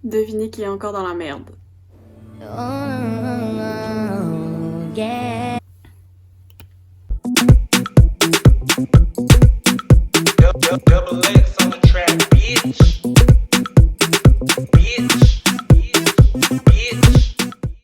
Devinez qui est encore dans la merde. Yeah. Double X on the track, bitch.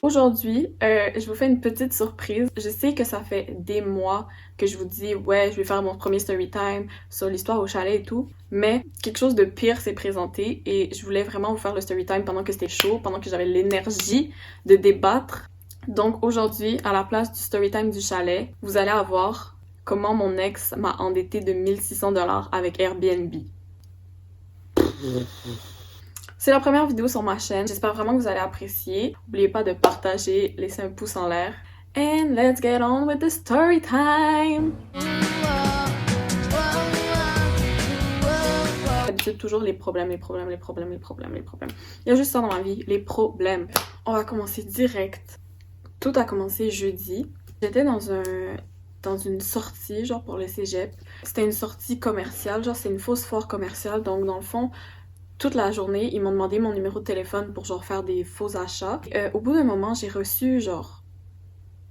Aujourd'hui, je vous fais une petite surprise. Je sais que ça fait des mois que je vous dis ouais, je vais faire mon premier story time sur l'histoire au chalet et tout, mais quelque chose de pire s'est présenté et je voulais vraiment vous faire le story time pendant que c'était chaud, pendant que j'avais l'énergie de débattre. Donc aujourd'hui, à la place du story time du chalet, vous allez avoir comment mon ex m'a endetté de 1600$ avec Airbnb. C'est la première vidéo sur ma chaîne, j'espère vraiment que vous allez apprécier. N'oubliez pas de partager, laisser un pouce en l'air. And let's get on with the story time! D'habitude, toujours les problèmes. Il y a juste ça dans ma vie, les problèmes. On va commencer direct. Tout a commencé jeudi. J'étais dans une sortie, genre pour le cégep. C'était une sortie commerciale, genre c'est une fausse foire commerciale, donc dans le fond, toute la journée, ils m'ont demandé mon numéro de téléphone pour genre faire des faux achats. Au bout d'un moment, j'ai reçu genre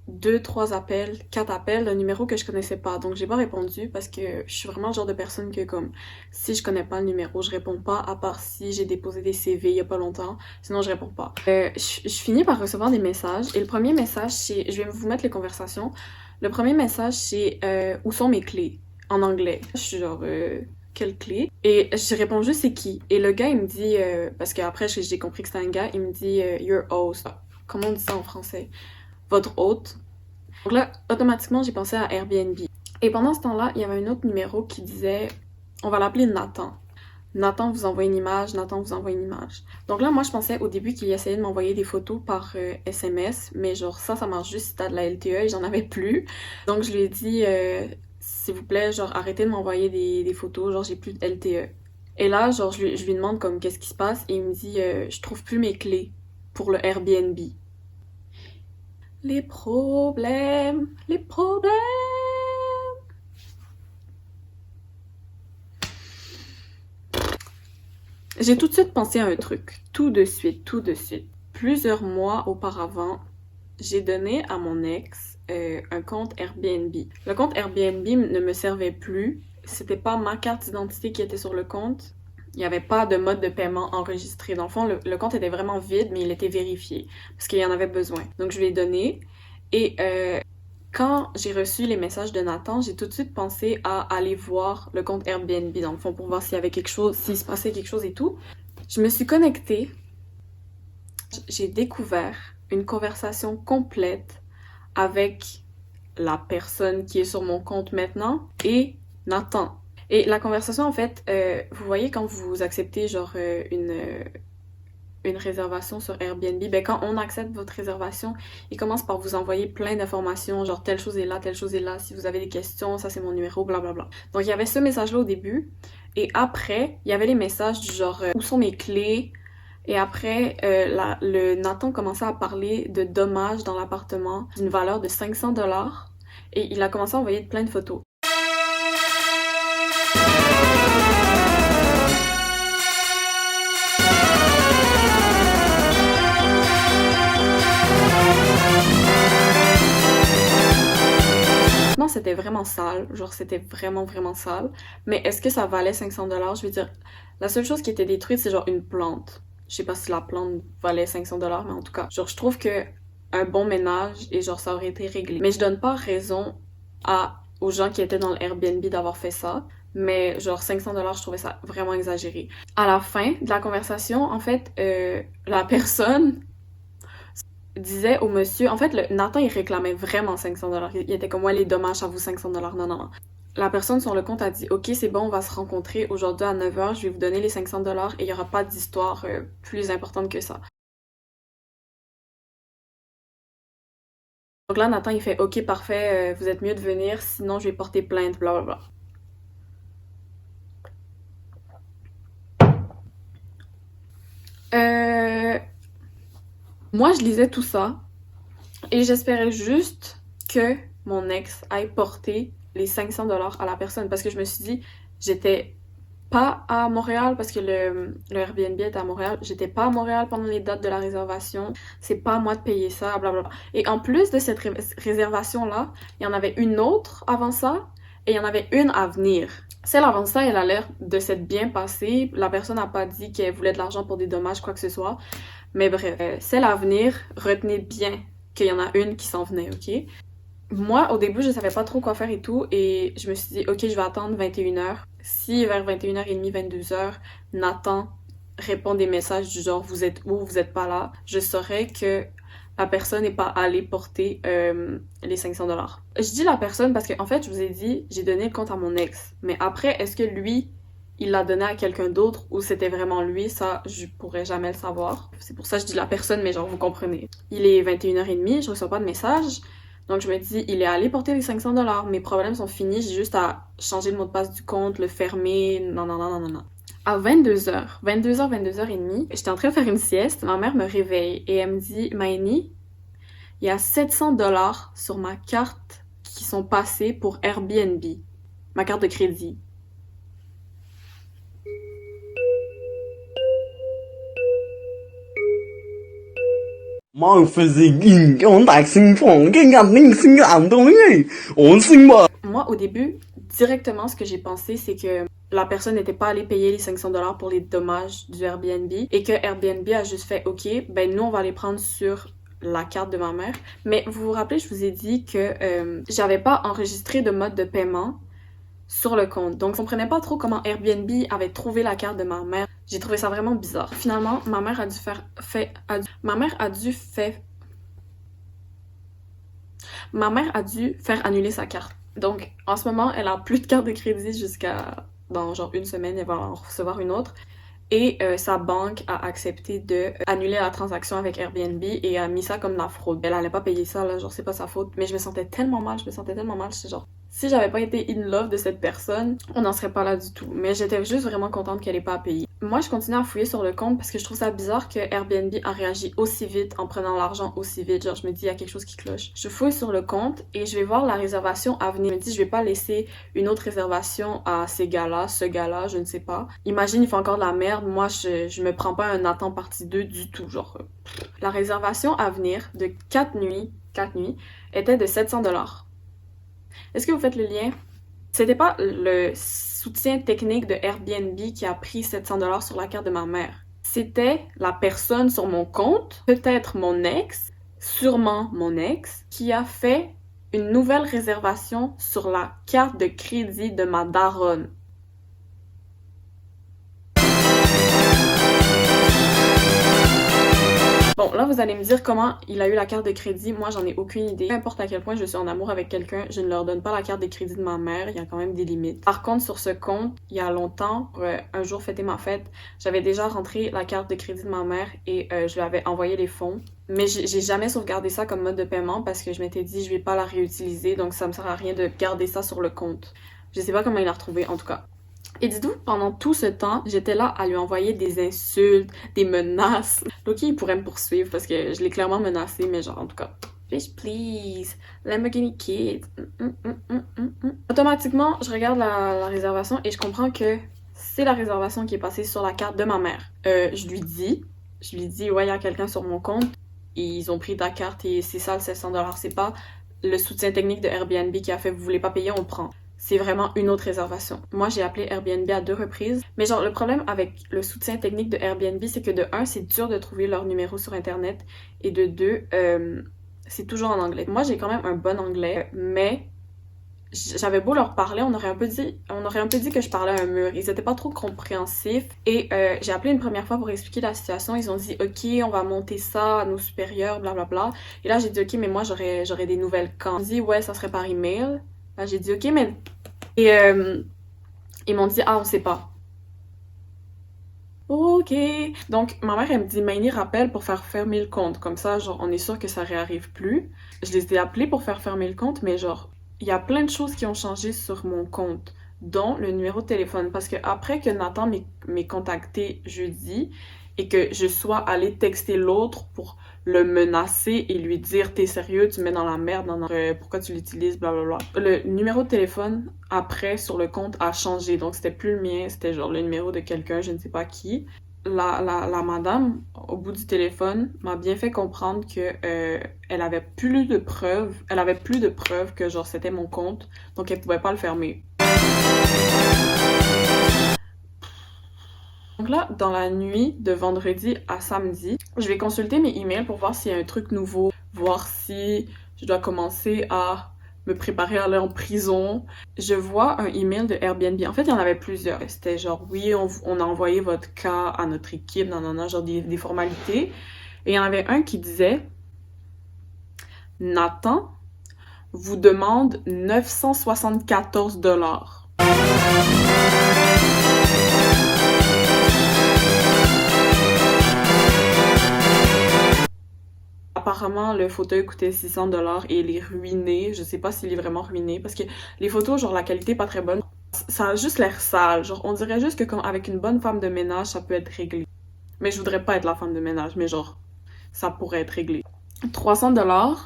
2, 3 appels, 4 appels d'un numéro que je connaissais pas. Donc j'ai pas répondu parce que je suis vraiment le genre de personne que comme si je connais pas le numéro, je réponds pas à part si j'ai déposé des CV il y a pas longtemps. Sinon je réponds pas. Je finis par recevoir des messages et le premier message c'est, je vais vous mettre les conversations. Le premier message c'est où sont mes clés en anglais. Je suis genre quelle clé? Et je réponds juste c'est qui? Et le gars il me dit parce qu'après j'ai compris que c'était un gars, il me dit your host. Comment on dit ça en français? Votre hôte. Donc là, automatiquement, j'ai pensé à Airbnb. Et pendant ce temps-là, il y avait un autre numéro qui disait, on va l'appeler Nathan. Nathan vous envoie une image, Nathan vous envoie une image. Donc là, moi, je pensais au début qu'il essayait de m'envoyer des photos par SMS, mais genre ça marche juste si t'as de la LTE et j'en avais plus. Donc je lui ai dit, s'il vous plaît, genre arrêtez de m'envoyer des photos, genre j'ai plus de LTE. Et là, genre je lui demande comme qu'est-ce qui se passe et il me dit, je trouve plus mes clés pour le Airbnb. Les problèmes. J'ai tout de suite pensé à un truc. Tout de suite. Plusieurs mois auparavant, j'ai donné à mon ex un compte Airbnb. Le compte Airbnb ne me servait plus. C'était pas ma carte d'identité qui était sur le compte. Il n'y avait pas de mode de paiement enregistré. Dans le fond, le compte était vraiment vide, mais il était vérifié parce qu'il y en avait besoin. Donc, je lui ai donné. Et quand j'ai reçu les messages de Nathan, j'ai tout de suite pensé à aller voir le compte Airbnb, dans le fond, pour voir s'il y avait quelque chose, s'il se passait quelque chose et tout. Je me suis connectée. J'ai découvert une conversation complète avec la personne qui est sur mon compte maintenant et Nathan. Et la conversation, en fait, vous voyez quand vous acceptez genre une réservation sur Airbnb, ben quand on accepte votre réservation, il commence par vous envoyer plein d'informations, genre telle chose est là, si vous avez des questions, ça c'est mon numéro, blablabla. Donc il y avait ce message-là au début, et après, il y avait les messages du genre où sont mes clés, et après, le Nathan commençait à parler de dommages dans l'appartement d'une valeur de 500$, et il a commencé à envoyer plein de photos. Non, c'était vraiment sale, genre c'était vraiment sale, mais est-ce que ça valait 500$? Je veux dire, la seule chose qui était détruite, c'est genre une plante. Je sais pas si la plante valait 500$, mais en tout cas, genre je trouve que un bon ménage et genre ça aurait été réglé. Mais je donne pas raison aux gens qui étaient dans le Airbnb d'avoir fait ça, mais genre 500$, je trouvais ça vraiment exagéré. À la fin de la conversation, en fait, la personne disait au monsieur, en fait, Nathan, il réclamait vraiment 500$. Il était comme, ouais, les dommages, ça vaut 500$. Non. La personne sur le compte a dit, ok, c'est bon, on va se rencontrer aujourd'hui à 9h, je vais vous donner les 500$ et il n'y aura pas d'histoire plus importante que ça. Donc là, Nathan, il fait, ok, parfait, vous êtes mieux de venir, sinon je vais porter plainte, blablabla. Moi, je lisais tout ça et j'espérais juste que mon ex aille porter les 500$ à la personne parce que je me suis dit, j'étais pas à Montréal parce que le Airbnb est à Montréal. J'étais pas à Montréal pendant les dates de la réservation. C'est pas à moi de payer ça, blablabla. Et en plus de cette réservation-là, il y en avait une autre avant ça et il y en avait une à venir. Celle avant ça, elle a l'air de s'être bien passée. La personne n'a pas dit qu'elle voulait de l'argent pour des dommages, quoi que ce soit. Mais bref, celle à venir, retenez bien qu'il y en a une qui s'en venait, ok? Moi, au début, je savais pas trop quoi faire et tout, et je me suis dit, ok, je vais attendre 21h. Si vers 21h30, 22h, Nathan répond des messages du genre, vous êtes où, vous êtes pas là, je saurais que la personne n'est pas allée porter les 500$. Je dis la personne parce que, en fait, je vous ai dit, j'ai donné le compte à mon ex. Mais après, est-ce que lui, il l'a donné à quelqu'un d'autre ou c'était vraiment lui? Ça, je pourrais jamais le savoir. C'est pour ça que je dis la personne, mais genre, vous comprenez. Il est 21h30, je reçois pas de message. Donc, je me dis, il est allé porter les 500$. Mes problèmes sont finis. J'ai juste à changer le mot de passe du compte, le fermer. Non, non, non, non, non, non. À 22h, 22h30, j'étais en train de faire une sieste. Ma mère me réveille et elle me dit, Maïni, il y a 700$ sur ma carte qui sont passés pour Airbnb. Ma carte de crédit. Moi, au début, directement, ce que j'ai pensé, c'est que la personne n'était pas allée payer les 500$ pour les dommages du Airbnb et que Airbnb a juste fait, ok, ben nous, on va les prendre sur la carte de ma mère. Mais vous vous rappelez, je vous ai dit que j'avais pas enregistré de mode de paiement sur le compte. Donc, je comprenais pas trop comment Airbnb avait trouvé la carte de ma mère. J'ai trouvé ça vraiment bizarre. Finalement, ma mère a dû faire annuler sa carte. Donc, en ce moment, elle a plus de carte de crédit jusqu'à dans genre une semaine, elle va en recevoir une autre. Et sa banque a accepté de annuler la transaction avec Airbnb et a mis ça comme de la fraude. Elle allait pas payer ça, là, genre c'est pas sa faute. Mais je me sentais tellement mal, c'est genre... Si j'avais pas été in love de cette personne, on n'en serait pas là du tout. Mais j'étais juste vraiment contente qu'elle ait pas à payer. Moi, je continue à fouiller sur le compte parce que je trouve ça bizarre que Airbnb a réagi aussi vite en prenant l'argent aussi vite. Genre, je me dis, il y a quelque chose qui cloche. Je fouille sur le compte et je vais voir la réservation à venir. Je me dis, je vais pas laisser une autre réservation à ces gars-là, ce gars-là, je ne sais pas. Imagine, il fait encore de la merde. Moi, je me prends pas un Nathan partie 2 du tout. Genre, la réservation à venir de 4 nuits, était de 700$. Est-ce que vous faites le lien? C'était pas le soutien technique de Airbnb qui a pris 700$ sur la carte de ma mère. C'était la personne sur mon compte, peut-être mon ex, sûrement mon ex, qui a fait une nouvelle réservation sur la carte de crédit de ma daronne. Bon, là, vous allez me dire comment il a eu la carte de crédit. Moi, j'en ai aucune idée. Peu importe à quel point je suis en amour avec quelqu'un, je ne leur donne pas la carte de crédit de ma mère. Il y a quand même des limites. Par contre, sur ce compte, il y a longtemps, pour un jour fêter ma fête, j'avais déjà rentré la carte de crédit de ma mère et je lui avais envoyé les fonds. Mais j'ai jamais sauvegardé ça comme mode de paiement parce que je m'étais dit, je vais pas la réutiliser, donc ça me sert à rien de garder ça sur le compte. Je sais pas comment il l'a retrouvé, en tout cas. Et dites-vous, pendant tout ce temps, j'étais là à lui envoyer des insultes, des menaces. Loki, il pourrait me poursuivre parce que je l'ai clairement menacé, mais genre, en tout cas, bitch, please, Lamborghini Kid. Automatiquement, je regarde la réservation et je comprends que c'est la réservation qui est passée sur la carte de ma mère. Je lui dis, ouais, il y a quelqu'un sur mon compte. Ils ont pris ta carte et c'est ça le 700$. C'est pas le soutien technique de Airbnb qui a fait, vous voulez pas payer, on prend. C'est vraiment une autre réservation. Moi, j'ai appelé Airbnb à 2 reprises. Mais genre, le problème avec le soutien technique de Airbnb, c'est que de 1, c'est dur de trouver leur numéro sur Internet. Et de 2, c'est toujours en anglais. Moi, j'ai quand même un bon anglais, mais j'avais beau leur parler, on aurait un peu dit que je parlais à un mur. Ils étaient pas trop compréhensifs. Et j'ai appelé une première fois pour expliquer la situation. Ils ont dit, OK, on va monter ça à nos supérieurs, blablabla. Et là, j'ai dit, OK, mais moi, j'aurais des nouvelles quand? Ils ont dit, ouais, ça serait par email. Là, j'ai dit, OK, mais... Et ils m'ont dit, ah, on sait pas. OK. Donc, ma mère, elle me dit, Maïni, rappelle pour faire fermer le compte. Comme ça, genre, on est sûr que ça réarrive plus. Je les ai appelés pour faire fermer le compte, mais genre, il y a plein de choses qui ont changé sur mon compte, dont le numéro de téléphone. Parce que après que Nathan m'ait contacté jeudi, et que je sois allée texter l'autre pour le menacer et lui dire « T'es sérieux, tu me mets dans la merde, pourquoi tu l'utilises, blablabla. » Le numéro de téléphone, après, sur le compte, a changé. Donc, c'était plus le mien, c'était genre le numéro de quelqu'un, je ne sais pas qui. La madame, au bout du téléphone, m'a bien fait comprendre que elle avait plus de preuves. Elle avait plus de preuves que genre c'était mon compte, donc elle pouvait pas le fermer. Donc là, dans la nuit de vendredi à samedi, je vais consulter mes emails pour voir s'il y a un truc nouveau, voir si je dois commencer à me préparer à aller en prison. Je vois un email de Airbnb. En fait, il y en avait plusieurs. C'était genre, oui, on a envoyé votre cas à notre équipe, genre des formalités. Et il y en avait un qui disait, Nathan vous demande 974 $. Apparemment, le fauteuil coûtait 600 $ et il est ruiné. Je sais pas s'il est vraiment ruiné parce que les photos, genre, la qualité est pas très bonne. Ça a juste l'air sale. Genre, on dirait juste que comme avec une bonne femme de ménage, ça peut être réglé. Mais je voudrais pas être la femme de ménage, mais genre, ça pourrait être réglé. 300 $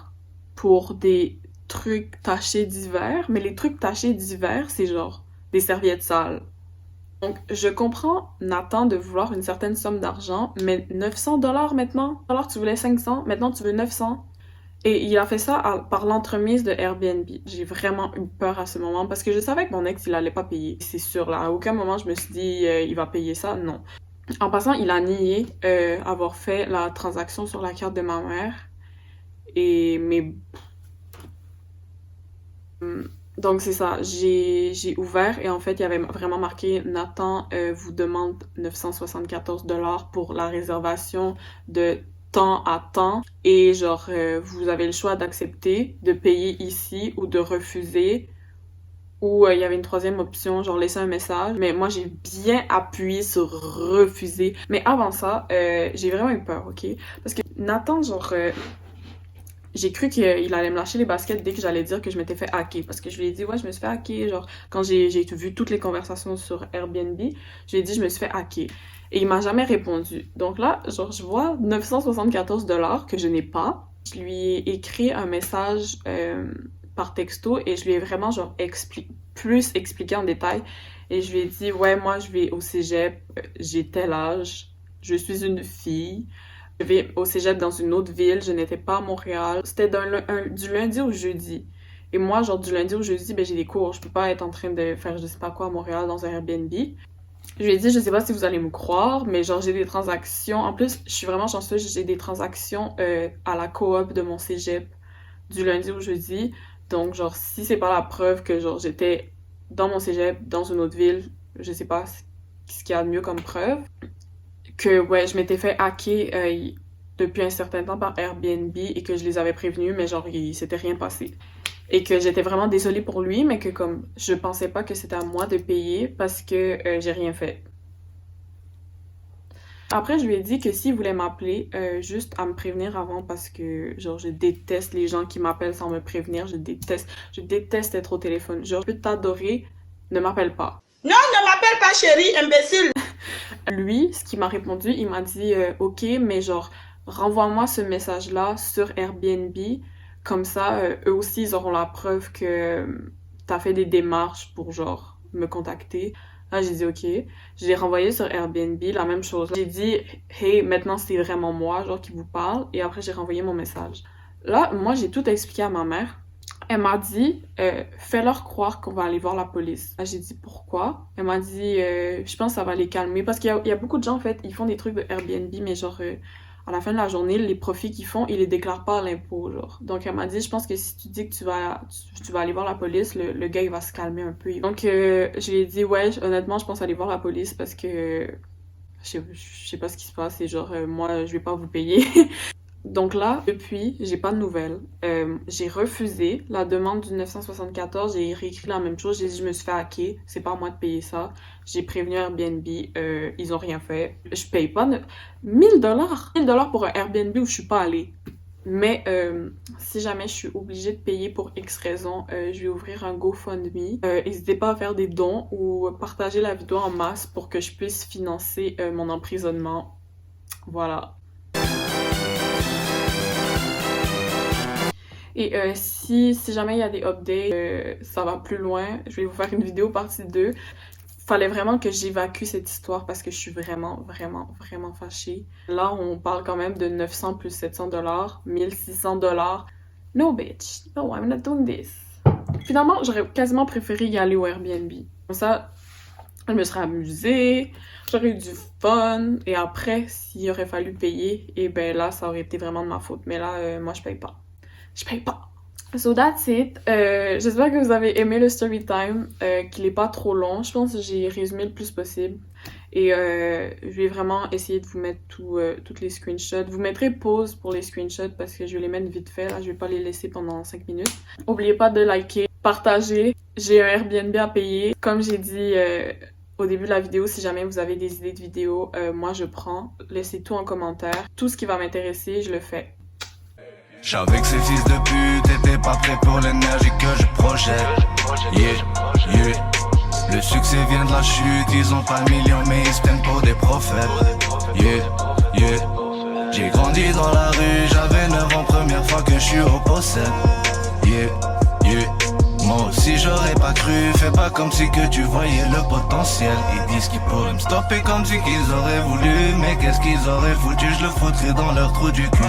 pour des trucs tachés d'hiver. Mais les trucs tachés d'hiver, c'est genre des serviettes sales. Donc, je comprends Nathan de vouloir une certaine somme d'argent, mais 900 $ maintenant? Alors tu voulais 500, maintenant tu veux 900? Et il a fait ça par l'entremise de Airbnb. J'ai vraiment eu peur à ce moment parce que je savais que mon ex, il allait pas payer. C'est sûr, là. À aucun moment, je me suis dit, il va payer ça. Non. En passant, il a nié avoir fait la transaction sur la carte de ma mère. Mais donc c'est ça, j'ai ouvert et en fait il y avait vraiment marqué Nathan vous demande 974 $ pour la réservation de temps à temps et genre vous avez le choix d'accepter, de payer ici ou de refuser ou il y avait une troisième option, genre laisser un message, mais moi j'ai bien appuyé sur refuser. Mais avant ça, j'ai vraiment eu peur, ok? Parce que Nathan genre j'ai cru qu'il allait me lâcher les baskets dès que j'allais dire que je m'étais fait hacker. Parce que je lui ai dit, ouais, je me suis fait hacker. Genre, quand j'ai vu toutes les conversations sur Airbnb, je lui ai dit, je me suis fait hacker. Et il m'a jamais répondu. Donc là, genre, je vois 974 $ que je n'ai pas. Je lui ai écrit un message par texto et je lui ai vraiment, genre, plus expliqué en détail. Et je lui ai dit, ouais, moi, je vais au cégep, j'ai tel âge, je suis une fille. Je vais au cégep dans une autre ville, je n'étais pas à Montréal. C'était du lundi au jeudi. Et moi, genre, du lundi au jeudi, ben, j'ai des cours. Je peux pas être en train de faire je sais pas quoi à Montréal dans un Airbnb. Je lui ai dit, je sais pas si vous allez me croire, mais genre, j'ai des transactions. En plus, je suis vraiment chanceuse, j'ai des transactions à la coop de mon cégep du lundi au jeudi. Donc, genre, si c'est pas la preuve que, genre, j'étais dans mon cégep, dans une autre ville, je sais pas ce qu'il y a de mieux comme preuve. Que ouais, je m'étais fait hacker depuis un certain temps par Airbnb et que je les avais prévenus, mais genre, il s'était rien passé. Et que j'étais vraiment désolée pour lui, mais que comme je pensais pas que c'était à moi de payer parce que j'ai rien fait. Après, je lui ai dit que s'il voulait m'appeler, juste à me prévenir avant parce que, genre, je déteste les gens qui m'appellent sans me prévenir. Je déteste être au téléphone. Genre, je peux t'adorer, ne m'appelle pas. Non, ne m'appelle pas chérie, imbécile! Lui, ce qu'il m'a répondu, il m'a dit ok, mais genre renvoie-moi ce message-là sur Airbnb, comme ça eux aussi ils auront la preuve que t'as fait des démarches pour genre me contacter. Là j'ai dit ok, je l'ai renvoyé sur Airbnb, la même chose. J'ai dit hey, maintenant c'est vraiment moi genre qui vous parle et après j'ai renvoyé mon message. Là moi j'ai tout expliqué à ma mère. Elle m'a dit, fais-leur croire qu'on va aller voir la police. Là, j'ai dit, pourquoi? Elle m'a dit, je pense que ça va les calmer. Parce qu'il y a beaucoup de gens, en fait, ils font des trucs de Airbnb, mais genre, à la fin de la journée, les profits qu'ils font, ils les déclarent pas à l'impôt, genre. Donc, elle m'a dit, je pense que si tu dis que tu vas aller voir la police, le gars, il va se calmer un peu. Donc, je lui ai dit, ouais, honnêtement, je pense aller voir la police parce que je sais pas ce qui se passe et genre, moi, je vais pas vous payer. Donc là, depuis, j'ai pas de nouvelles. J'ai refusé la demande du 974, j'ai réécrit la même chose, j'ai dit je me suis fait hacker, c'est pas à moi de payer ça. J'ai prévenu Airbnb, ils ont rien fait. Je paye pas 1000 $. 1000 $ pour un Airbnb où je suis pas allée. Mais si jamais je suis obligée de payer pour X raison, je vais ouvrir un GoFundMe. N'hésitez pas à faire des dons ou partager la vidéo en masse pour que je puisse financer mon emprisonnement. Voilà. Et si jamais il y a des updates, ça va plus loin, je vais vous faire une vidéo partie 2. Fallait vraiment que j'évacue cette histoire parce que je suis vraiment fâchée. Là, on parle quand même de 900 plus 700 $, 1600 $. No bitch, no, I'm not doing this. Finalement, j'aurais quasiment préféré y aller au Airbnb. Comme ça, je me serais amusée, j'aurais eu du fun, et après, s'il aurait fallu payer, et ben là, ça aurait été vraiment de ma faute. Mais là, moi, je paye pas. Je paye pas. So that's it. J'espère que vous avez aimé le story time, qu'il est pas trop long. Je pense que j'ai résumé le plus possible. Et je vais vraiment essayer de vous mettre toutes les screenshots. Vous mettrez pause pour les screenshots parce que je vais les mettre vite fait. Là, je vais pas les laisser pendant 5 minutes. N'oubliez pas de liker, partager. J'ai un Airbnb à payer. Comme j'ai dit au début de la vidéo, si jamais vous avez des idées de vidéos, moi je prends. Laissez tout en commentaire. Tout ce qui va m'intéresser, je le fais. J'savais que ces fils de pute étaient pas prêts pour l'énergie que je projette. Le succès vient de la chute, ils ont pas le million mais ils se prennent pour des prophètes. J'ai grandi dans la rue, j'avais 9 ans, première fois que je suis au possède. Moi aussi j'aurais pas cru, fais pas comme si que tu voyais le potentiel. Ils disent qu'ils pourraient me stopper comme si qu'ils auraient voulu, mais qu'est-ce qu'ils auraient foutu, je le foutrais dans leur trou du cul.